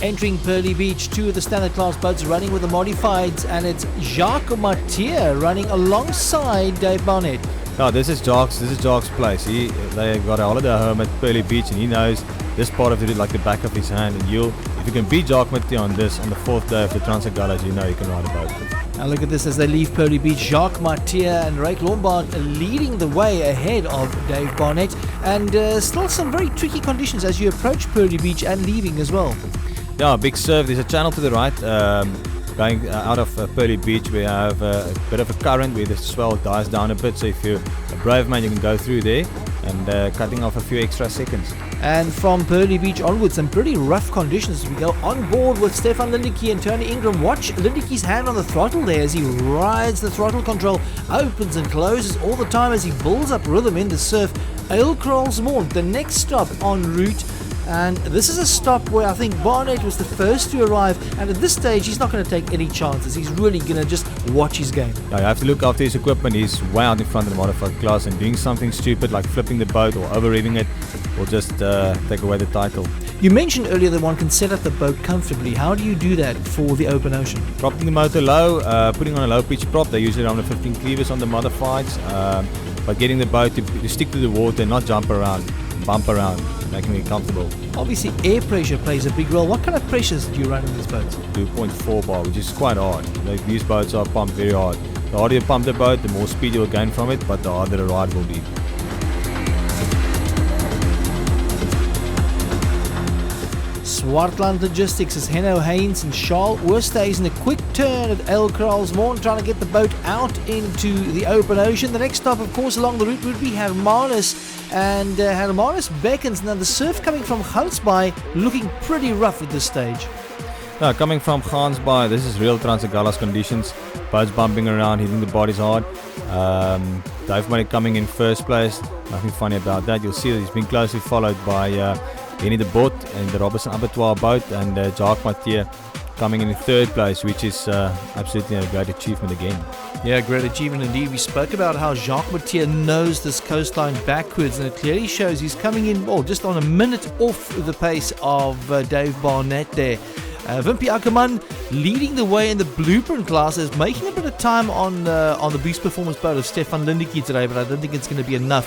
Entering Pearly Beach, 2 of the standard class boats running with the modifieds, and it's Jacques Mathieu running alongside Dave Barnett. No, this is Jacques' place. They got a holiday home at Pearly Beach, and he knows this part of it like the back of his hand. And if you can beat Jacques Mathieu on the 4th day of the Trans Agulhas, you know you can ride a boat. Now look at this as they leave Pearly Beach. Jacques Mathieu and Rake Lombard leading the way ahead of Dave Barnett, and still some very tricky conditions as you approach Pearly Beach and leaving as well. Yeah, big surf. There's a channel to the right. Going out of Pearly Beach, we have a bit of a current where the swell dies down a bit, so if you're a brave man you can go through there, and cutting off a few extra seconds. And from Pearly Beach onwards, some pretty rough conditions. We go on board with Stefan Lindeke and Tony Ingram. Watch Lindeke's hand on the throttle there as he rides the throttle control, opens and closes all the time as he builds up rhythm in the surf. Eilkralsmond, the next stop en route. And this is a stop where I think Barnett was the first to arrive, and at this stage he's not going to take any chances. He's really going to just watch his game. Yeah, you have to look after his equipment. He's way out in front of the modified class, and doing something stupid like flipping the boat or over-revving it will just take away the title. You mentioned earlier that one can set up the boat comfortably. How do you do that for the open ocean? Propping the motor low, putting on a low pitch prop. They usually run 15 cleavers on the modifieds, but getting the boat to stick to the water and not jump around, bump around, making it comfortable. Obviously air pressure plays a big role. What kind of pressures do you run in these boats? 2.4 bar, which is quite hard. These boats are pumped very hard. The harder you pump the boat, the more speed you'll gain from it, but the harder the ride will be. Swartland Logistics is Henno Haynes and Charles Oosthuizen in a quick turn at Eilkralsmond, trying to get the boat out into the open ocean. The next stop, of course, along the route would be Hermanus, and Hermanus beckons. Now the surf coming from Gansbaai looking pretty rough at this stage. Now, coming from Gansbaai, this is real Trans Agulhas conditions. Boats bumping around, hitting the bodies hard. Dave Barnett coming in first place. Nothing funny about that. You'll see that he's been closely followed by Henny de Bot in the Robertson Abattoir boat, and Jacques Mathieu coming in third place, which is absolutely a great achievement again. Yeah, great achievement indeed. We spoke about how Jacques Mathieu knows this coastline backwards, and it clearly shows he's coming in just on a minute off the pace of Dave Barnett there. Wimpy Ackerman leading the way in the blueprint classes, making a bit of time on the boost performance boat of Stefan Lindeke today, but I don't think it's going to be enough.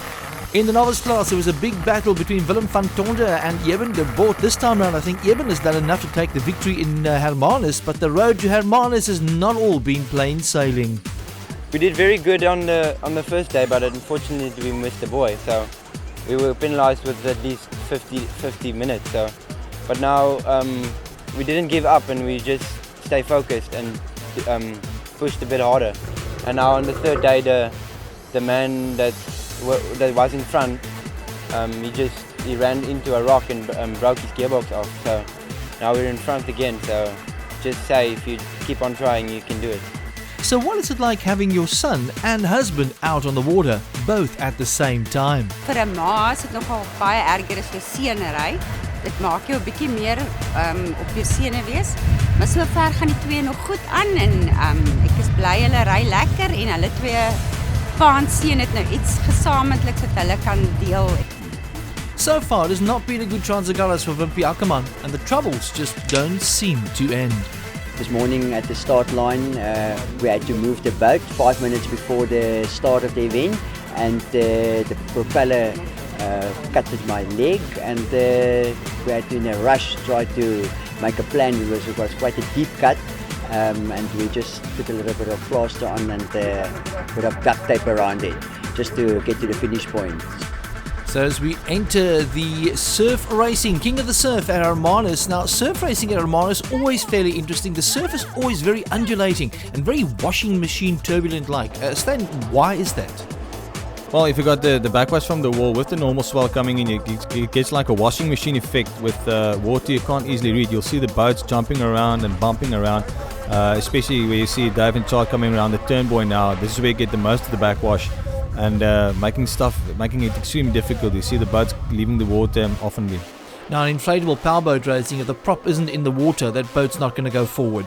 In the novice class, there was a big battle between Willem van Tonder and Eben de Boot. This time around, I think Eben has done enough to take the victory in Hermanus, but the road to Hermanus has not all been plain sailing. We did very good on the first day, but unfortunately we missed the buoy, so we were penalised with at least 50 minutes. So, but now we didn't give up and we just stay focused and pushed a bit harder. And now on the third day, the man that was in front, he ran into a rock and broke his gearbox off. So now we're in front again. So just say if you keep on trying, you can do it. So what is it like having your son and husband out on the water, both at the same time? Vir 'n ma is dit nogal baie erger as vir seënery. Dit maak jou 'n bietjie meer op jou sene wees. Maar sover gaan die twee nog goed aan en ek is bly hulle ry lekker en hulle twee pa en seun het nou iets gesamentliks wat hulle kan deel. So far, it has not been a good Trans Agulhas for Wimpy Ackerman, and the troubles just don't seem to end. This morning at the start line, we had to move the boat 5 minutes before the start of the event, and the propeller cut my leg, and we had to, in a rush, try to make a plan because it was quite a deep cut, and we just put a little bit of plaster on and put a duct tape around it just to get to the finish point. So as we enter the surf racing, King of the Surf at Hermanus. Now, surf racing at Hermanus always fairly interesting. The surf is always very undulating and very washing machine turbulent-like. Stan, why is that? Well, if you got the backwash from the wall with the normal swell coming in, it gets like a washing machine effect with water you can't easily read. You'll see the boats jumping around and bumping around, especially where you see Dave and Chad coming around the turn buoy now. This is where you get the most of the backwash. And making it extremely difficult. You see the boats leaving the water oftenly. Now, in inflatable powerboat racing, if the prop isn't in the water, that boat's not going to go forward.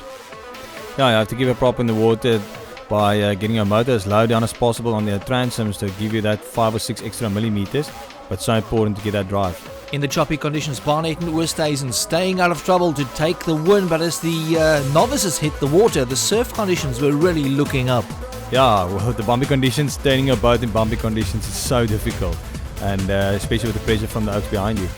Yeah, you have to give a prop in the water by getting your motor as low down as possible on the transoms to give you that 5 or 6 extra millimeters. But so important to get that drive. In the choppy conditions, Barnett and Oosthuizen staying out of trouble to take the win. But as the novices hit the water, the surf conditions were really looking up. Yeah, well, the bumpy conditions, turning a boat in bumpy conditions is so difficult, and especially with the pressure from the oaks behind you.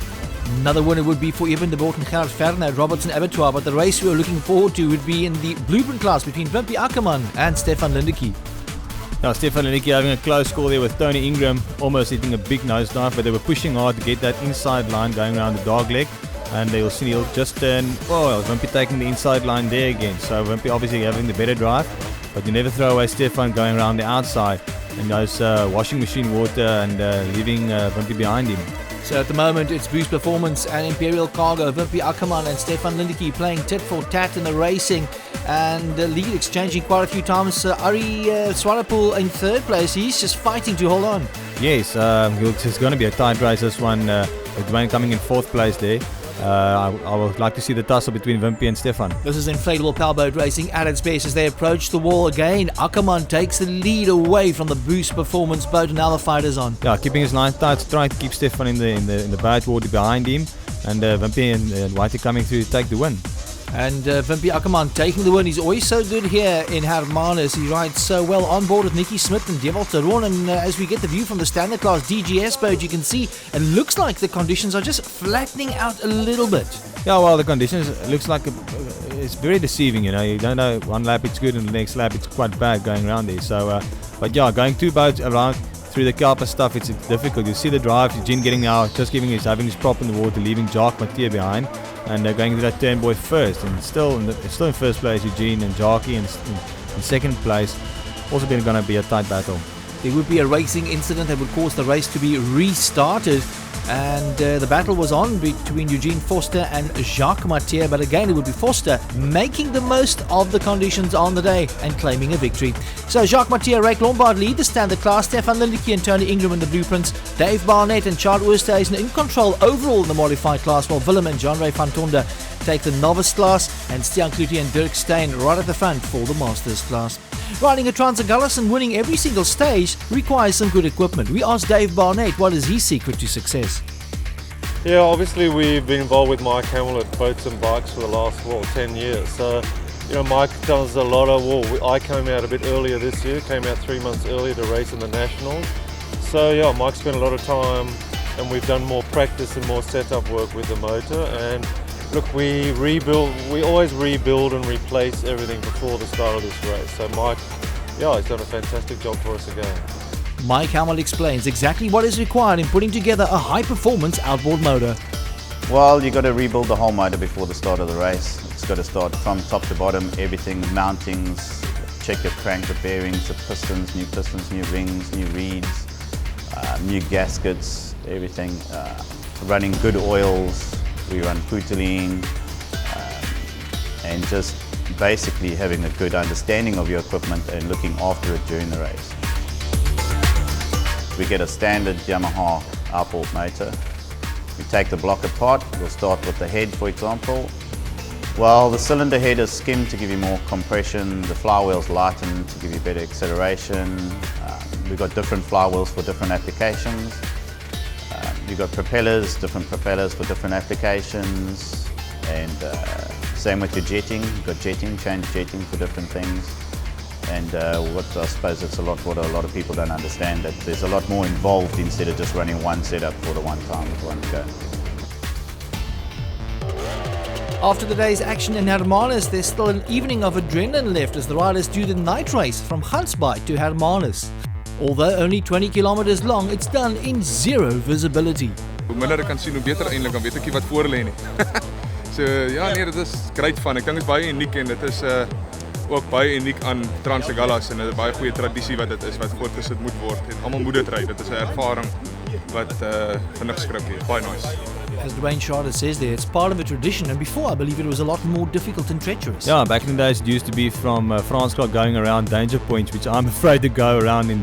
Another winner would be for Eben de Boot and Gerard Verne at Robertson Abattoir, but the race we were looking forward to would be in the blueprint class between Wimpy Ackerman and Stefan Lindeke. Now, Stefan Lindeke having a close call there with Tony Ingram, almost hitting a big nosedive, but they were pushing hard to get that inside line going around the dog leg, and they'll see he'll just turn. Oh, Wimpy taking the inside line there again, so Wimpy obviously having the better drive. But you never throw away Stefan going around the outside and those washing machine water and leaving Wimpy behind him. So at the moment it's Boost Performance and Imperial Cargo, Wimpy Ackerman and Stefan Lindeke playing tit for tat in the racing, and the lead exchanging quite a few times. Ari Swanepoel in third place, he's just fighting to hold on. Yes, it's going to be a tight race this one, with Dwayne coming in fourth place there. I would like to see the tussle between Wimpy and Stefan. This is inflatable powerboat racing at its best as they approach the wall again. Ackerman takes the lead away from the Boost Performance boat, and now the fight is on. Yeah, keeping his line tight, trying to keep Stefan in the boat water behind him, and Wimpy and Whitey coming through to take the win. And Wimpy Ackerman taking the win. He's always so good here in Hermanus. He rides so well on board with Nicky Smith and Devil Teron. And as we get the view from the standard class DGS boat, you can see it looks like the conditions are just flattening out a little bit. Yeah, well, the conditions looks like it's very deceiving. You don't know, one lap it's good and the next lap it's quite bad going around there. So, but yeah, going 2 boats around through the Karpa stuff, it's difficult. You see the drive, Eugene getting out, just having his prop in the water, leaving Jacques Mathieu behind, and going to that turn buoy first, and still in first place, Eugene and Jackie in second place. Also going to be a tight battle. There would be a racing incident that would cause the race to be restarted, and the battle was on between Eugene Foster and Jacques Mathieu, but again it would be Foster making the most of the conditions on the day and claiming a victory. So Jacques Mathieu, Ryk Lombard lead the standard class, Stefan Lindeke and Tony Ingram in the blueprints, Dave Barnett and Chad Oosthuizen in control overall in the modified class, while Willem and Jean-Ray van Tonder take the novice class, and Stian Kluti and Dirk Steyn right at the front for the masters class. Riding a Trans Agulhas and winning every single stage requires some good equipment. We asked Dave Barnett what is his secret to success. Yeah, obviously we've been involved with Mike Hamill at Boats and Bikes for the last 10 years. So, Mike does a lot of. I came out a bit earlier this year. Came out 3 months earlier to race in the Nationals. So yeah, Mike spent a lot of time, and we've done more practice and more setup work with the motor. And look, we always rebuild and replace everything before the start of this race. So Mike, he's done a fantastic job for us again. Mike Hamill explains exactly what is required in putting together a high-performance outboard motor. Well, you've got to rebuild the whole motor before the start of the race. It's got to start from top to bottom, everything, mountings, check your crank, the bearings, the pistons, new rings, new reeds, new gaskets, everything. Running good oils, we run Puteline, and just basically having a good understanding of your equipment and looking after it during the race. We get a standard Yamaha outboard motor. We take the block apart. We'll start with the head, for example. Well, the cylinder head is skimmed to give you more compression. The flywheel's lightened to give you better acceleration. We've got different flywheels for different applications. We've got different propellers for different applications. And same with your jetting. You've got jetting, change jetting for different things. And what I suppose it's what a lot of people don't understand, that there's a lot more involved instead of just running one setup for the one time with one go. After the day's action in Hermanus, there's still an evening of adrenaline left as the riders do the night race from Gansbaai to Hermanus. Although only 20 kilometers long, it's done in zero visibility. Hoe minder ek kan sien, hoe beter eintlik, dan weet ek nie wat voor lê nie. So ja, nee, dit is great fun. Ek dink dit is baie uniek en dit is ook baie uniek aan Trans Agulhas en 'n baie goeie tradisie wat dit is wat voortgesit moet word. En almal moet dit ry. Dit is 'n ervaring wat vinnig skrik hier. Baie nice. As Dwayne Charter says there, it's part of a tradition, and before I believe it was a lot more difficult and treacherous. Yeah, back in the days it used to be from Franskop going around danger points, which I'm afraid to go around in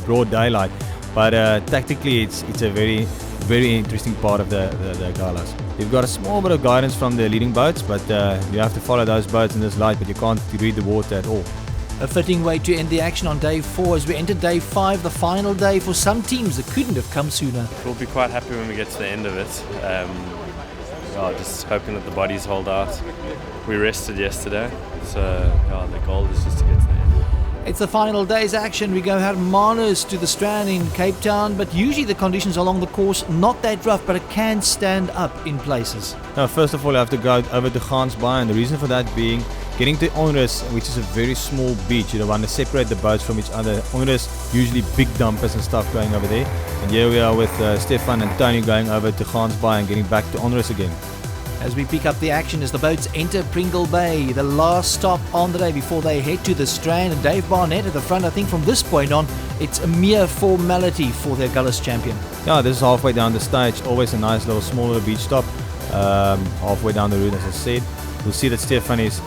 broad daylight. But tactically it's a very interesting part of the Agulhas. You've got a small bit of guidance from the leading boats, but you have to follow those boats in this light, but you can't read the water at all. A fitting way to end the action on day 4 as we enter day 5, the final day for some teams that couldn't have come sooner. We'll be quite happy when we get to the end of it. Just hoping that the bodies hold out. We rested yesterday, so the goal is just to get to the end. It's the final day's action. We go Hermanus to the Strand in Cape Town, but usually the conditions along the course not that rough, but it can stand up in places. Now, first of all, you have to go over to Gansbaai, and the reason for that being getting to Onrus, which is a very small beach. You don't want to separate the boats from each other. Onrus, usually big dumpers and stuff going over there. And here we are with Stefan and Tony going over to Gansbaai and getting back to Onrus again. As we pick up the action as the boats enter Pringle Bay, the last stop on the day before they head to the Strand, and Dave Barnett at the front. I think from this point on, it's a mere formality for the Agulhas champion. Yeah, this is halfway down the stage. Always a nice little small little beach stop. Halfway down the route, as I said. You'll see that Stefan is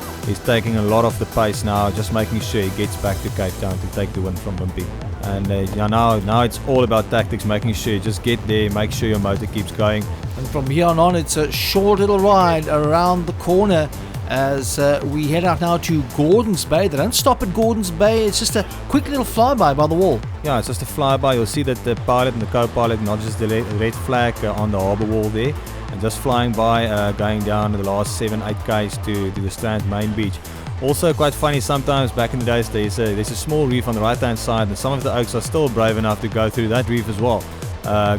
taking a lot of the pace now, just making sure he gets back to Cape Town to take the win from Wimpy. And now it's all about tactics, making sure you just get there, make sure your motor keeps going. And from here on, it's a short little ride around the corner as we head out now to Gordons Bay. They don't stop at Gordons Bay, it's just a quick little flyby by the wall. Yeah, it's just a flyby. You'll see that the pilot and the co-pilot, not just the red flag on the harbour wall there, and just flying by, going down the last 7-8 k's to the Strand main beach. Also quite funny sometimes, back in the days, there's a small reef on the right hand side, and some of the oaks are still brave enough to go through that reef as well,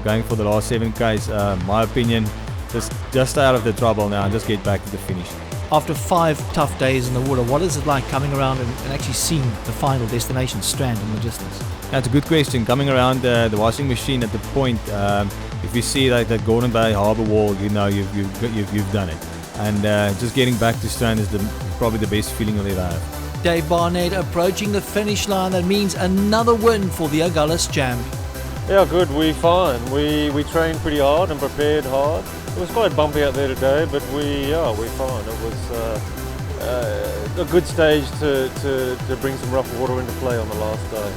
going for the last 7 k's. My opinion, just stay out of the trouble now and just get back to the finish. After 5 tough days in the water, what is it like coming around and actually seeing the final destination, Strand, in the distance? That's a good question. Coming around the washing machine at the point, if you see like that Gordon Bay harbour wall, you know you've done it. And just getting back to Strand is probably the best feeling you'll ever have. Dave Barnett approaching the finish line. That means another win for the Agulhas champ. Yeah, good. We're fine. We trained pretty hard and prepared hard. It was quite bumpy out there today, but we're fine. It was a good stage to bring some rough water into play on the last day.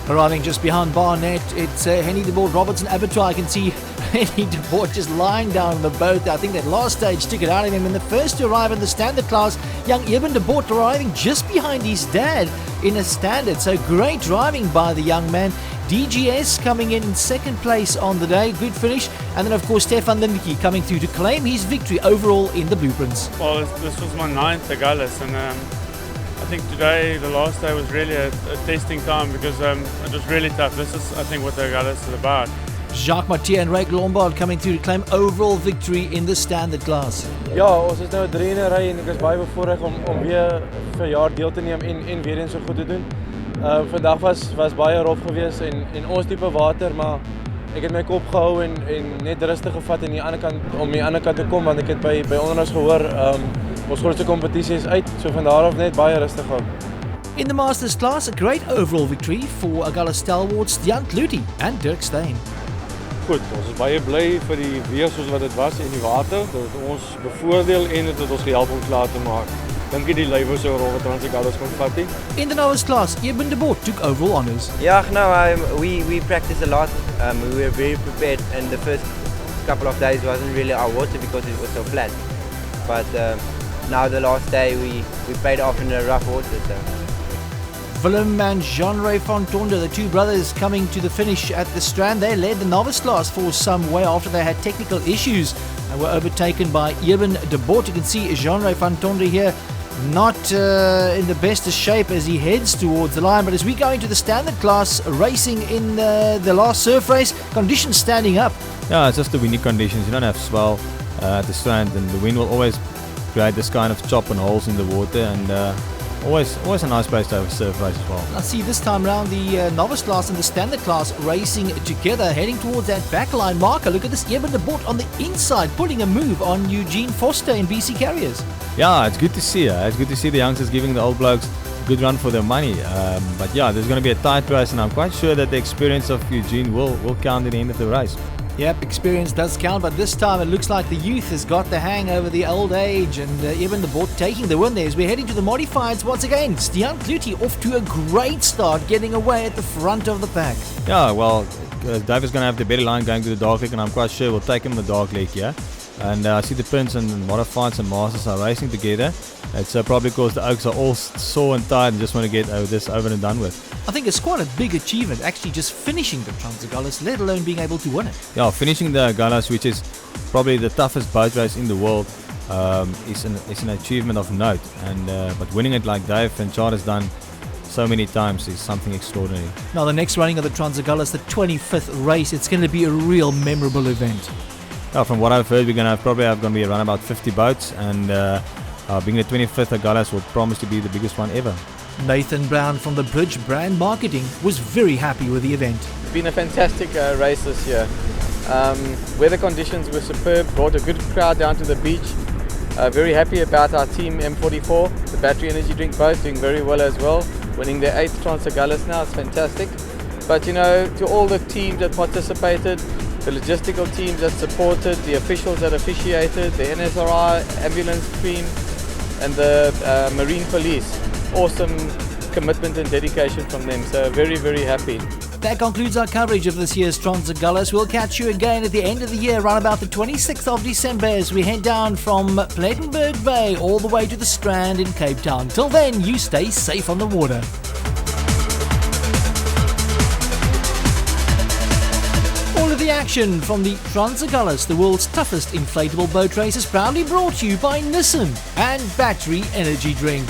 Arriving just behind Barnett, it's Henny de Boer, Robertson Abattoir. I can see Henny de Boer just lying down on the boat. I think that last stage took it out of him. And the first to arrive in the standard class, young Eben de Boer, arriving just behind his dad. in a standard. So great driving by the young man. DGS coming in second place on the day, good finish. And then of course Stefan Lindeke coming through to claim his victory overall in the blueprints. Well, this was my 9th Agulhas, and I think today, the last day, was really a testing time because it was really tough. This is, I think, what the Agulhas is about. Jacques Mathieu and Rake Lombard coming through to claim overall victory in the standard class. Ja, ons is nou 3 in 'n ry en ek is baie bevoorreg om weer vir jaar deel te neem en weer eens so goed te doen. Vandag was baie rof geweest en ons tipe water, maar ek het my kop gehou en net rustig gevat en om die ander kant te kom, want ek het by onder ons gehoor ons grootste kompetisie is uit, so van daar af net baie rustig hou. In the Masters class, a great overall victory for Agulhas stalwarts Jan Kluti and Dirk Steyn. Goed, ons is baie bly vir die weer soos wat dit was en die water, dat het ons bevoordeel en dit het ons gehelp om klaar te maak. Dink jy die lywe so rol wat Trans Agulhas kon vat nie? In the novice class, Eben de Boer took overall honours. Yeah, no, we practiced a lot. We were very prepared, and the first couple of days wasn't really our water because it was so flat. But now the last day we played off in the rough water. So. Willem and Jean-Ray Fontonda, the two brothers coming to the finish at the Strand. They led the novice class for some way after they had technical issues and were overtaken by Eben de Boer. You can see Jean-Ray Fontonda here not in the best of shape as he heads towards the line. But as we go into the standard class, racing in the last surf race, conditions standing up. Yeah, it's just the windy conditions. You don't have swell at the Strand, and the wind will always create this kind of chop and holes in the water, and always a nice place to have a surf race as well. Let's see this time around the novice class and the standard class racing together, heading towards that backline marker. Look at this, Eben de Boer on the inside, putting a move on Eugene Foster in BC Carriers. Yeah, it's good to see. It's good to see the youngsters giving the old blokes a good run for their money. But yeah, there's going to be a tight race, and I'm quite sure that the experience of Eugene will count at the end of the race. Yep, experience does count, but this time it looks like the youth has got the hang over the old age, and Eben de Boer taking the win there as we're heading to the modifieds once again. Jan Kluti off to a great start, getting away at the front of the pack. Yeah, well, Dave is going to have the better line going to the dark leg, and I'm quite sure we'll take him the dark leg here. And I see the Prince and modifieds and masters are racing together. It's probably because the Oaks are all sore and tired and just want to get this over and done with. I think it's quite a big achievement actually just finishing the Trans Agulhas, let alone being able to win it. Yeah, finishing the Agulhas, which is probably the toughest boat race in the world, is an achievement of note. And but winning it like Dave and Chad has done so many times is something extraordinary. Now the next running of the Trans Agulhas, the 25th race, it's going to be a real memorable event. Yeah, from what I've heard, we're going to be around about 50 boats, and being the 25th Agulhas will promise to be the biggest one ever. Nathan Brown from the Bridge Brand Marketing was very happy with the event. It's been a fantastic race this year. Weather conditions were superb, brought a good crowd down to the beach. Very happy about our team M44, the battery energy drink boat, doing very well as well, winning their 8th Trans Agulhas now. It's fantastic. But you know, to all the teams that participated, the logistical teams that supported, the officials that officiated, the NSRI ambulance team and the Marine Police, awesome commitment and dedication from them, so very, very happy. That concludes our coverage of this year's Trans Agulhas. We'll catch you again at the end of the year, around about the 26th of December, as we head down from Plettenberg Bay all the way to the Strand in Cape Town. Till then, you stay safe on the water. All of the action from the Trans Agulhas, the world's toughest inflatable boat race, is proudly brought to you by Nissan and Battery Energy Drink.